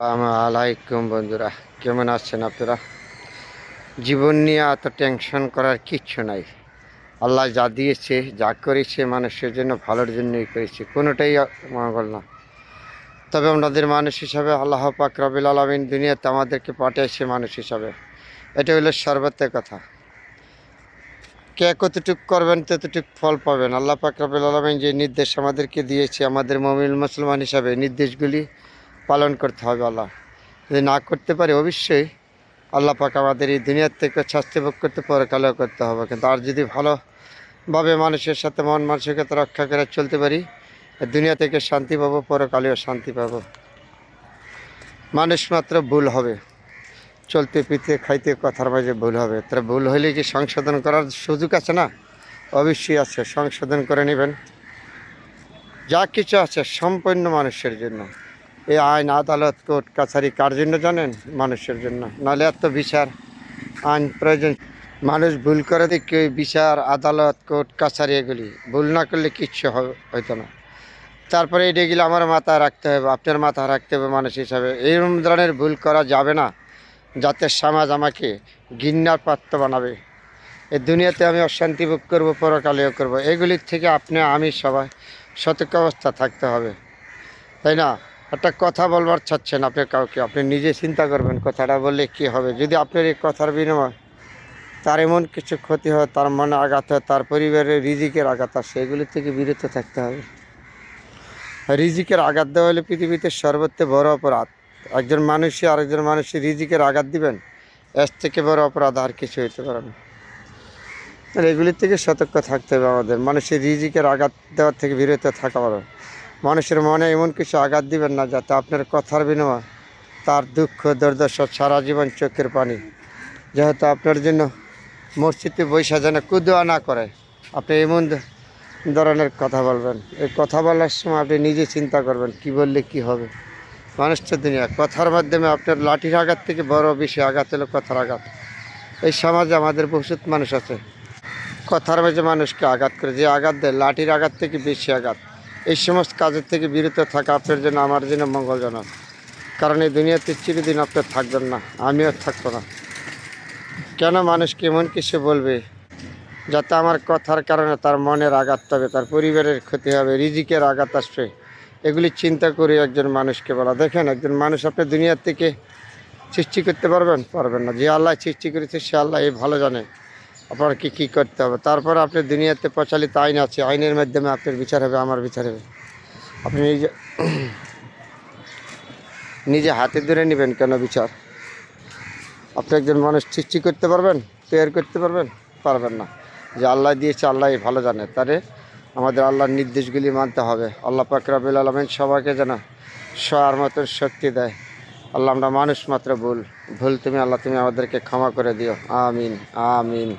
আলাইকুম বন্ধুরা, কেমন আছেন আপনারা? জীবন নিয়ে এত টেনশন করার কিচ্ছু নাই। আল্লাহ যা দিয়েছে, যা করেছে মানুষের জন্য ভালোর জন্যই করেছে, কোনোটাই মঙ্গল না। তবে আমাদের মানুষ হিসাবে আল্লাহ পাক রব্বুল আলামিন দুনিয়াতে আমাদেরকে পাঠিয়েছে মানুষ হিসাবে। এটা হলো সর্বত্র কথা। কে কতটুক করবেন ততটুক ফল পাবেন। আল্লাহ পাক রব্বুল আলামিন যে নির্দেশ আমাদেরকে দিয়েছে, আমাদের মুমিন মুসলমান হিসাবে নির্দেশগুলি পালন করতে হবে। আল্লাহ যদি না করতে পারে, অবশ্যই আল্লাহ পাক আমাদের এই দুনিয়ার থেকে শাস্তি ভোগ করতে পরকালেও করতে হবে। কিন্তু আর যদি ভালোভাবে মানুষের সাথে মন মানসিকতা রক্ষা করে চলতে পারি, দুনিয়া থেকে শান্তি পাবো, পরকালেও শান্তি পাবো। মানুষ মাত্র ভুল হবে, চলতে ফিরতে খাইতে কথার মাঝে ভুল হবে। তারা ভুল হলে কি সংশোধন করার সুযোগ আছে না? অবশ্যই আছে, সংশোধন করে নেবেন। যা কিছু আছে সম্পূর্ণ মানুষের জন্য। এই আইন আদালত কোর্ট কাছারি কার জন্য জানেন? মানুষের জন্য। নাহলে এত বিচার আইন প্রয়োজন। মানুষ ভুল করে দেখে বিচার আদালত কোর্ট কাছারি এগুলি ভুল না করলে কিচ্ছু হইতো না। তারপরে এগুলো আমার মাথায় রাখতে হবে, আপনার মাথায় রাখতে হবে মানুষ হিসাবে। এইরকম ধরনের ভুল করা যাবে না, যাতে সমাজ আমাকে ঘৃণার পাত্র বানাবে। এই দুনিয়াতে আমি অশান্তি ভোগ করবো, পরকালেও করবো। এগুলির থেকে আপনি আমি সবাই সতর্ক অবস্থা থাকতে হবে, তাই না? একটা কথা বলবার চাচ্ছেন আপনি কাউকে, আপনি নিজে চিন্তা করবেন কথাটা বললে কী হবে। যদি আপনার এই কথার বিনিময় তার এমন কিছু ক্ষতি হয়, তার মনে আঘাত হয়, তার পরিবারের রিজিকের আঘাত আসে, এগুলি থেকে বিরত থাকতে হবে। রিজিকের আঘাত দেওয়া হলে পৃথিবীতে সর্বত্র বড় অপরাধ। একজন মানুষই আরেকজন মানুষের রিজিকের আঘাত দিবেন, এর থেকে বড় অপরাধ আর কিছু হইতে পারে না। আর এগুলির থেকে সতর্ক থাকতে হবে আমাদের। মানুষের রিজিকের আঘাত দেওয়ার থেকে বিরত থাকা ভালো। মানুষের মনে এমন কিছু আঘাত দিবেন না যাতে আপনার কথার বিনিময় তার দুঃখ দুর্দশা সারা জীবন চোখের পানি, যেহেতু আপনার জন্য মসজিদে বৈশা যেন কুদোয়া না করে, আপনি এমন ধরনের কথা বলবেন। এই কথা বলার সময় আপনি নিজে চিন্তা করবেন কি বললে কি হবে। মানুষটা দুনিয়া, কথার মাধ্যমে আপনার লাঠির আঘাত থেকে বড় বেশি আঘাত হলো কথার আঘাত। এই সমাজে আমাদের বহুত মানুষ আছে কথার মাঝে মানুষকে আঘাত করে, যে আঘাত দেয় লাঠির আঘাত থেকে বেশি আঘাত। এই সমস্ত কাজের থেকে বিরত থাকা আপনার জন্য আমার জন্য মঙ্গলজনক। কারণ এই দুনিয়াতে চিরদিন আপনার থাকবেন না, আমিও থাকবো না। কেন মানুষকে এমন কিছু বলবে যাতে আমার কথার কারণে তার মনের আঘাত হবে, তার পরিবারের ক্ষতি হবে, রিজিকের আঘাত আসবে, এগুলি চিন্তা করে একজন মানুষকে বলা। দেখেন, একজন মানুষ আপনি দুনিয়ার থেকে সৃষ্টি করতে পারবেন না। যে আল্লাহ সৃষ্টি করেছে সে আল্লাহ এই ভালো জানে আপনার কী করতে হবে। তারপর আপনি দুনিয়াতে প্রচলিত আইন আছে, আইনের মাধ্যমে আপনার বিচার হবে, আমার বিচার হবে। আপনি নিজে হাতে ধরে নেবেন কেন বিচার? আপনি একজন মানুষ সৃষ্টি করতে পারবেন, তৈরি করতে পারবেন না। যে আল্লাহ দিয়েছে আল্লাহ ভালো জানে, তারে আমাদের আল্লাহর নির্দেশগুলি মানতে হবে। আল্লাহ পাক রব্বুল আলামিন সবাইকে যেন সবার মতন শক্তি দেয়। আল্লাহ, আমরা মানুষ মাত্র ভুল তুমি আল্লাহ তুমি আমাদেরকে ক্ষমা করে দিও। আমিন আমিন।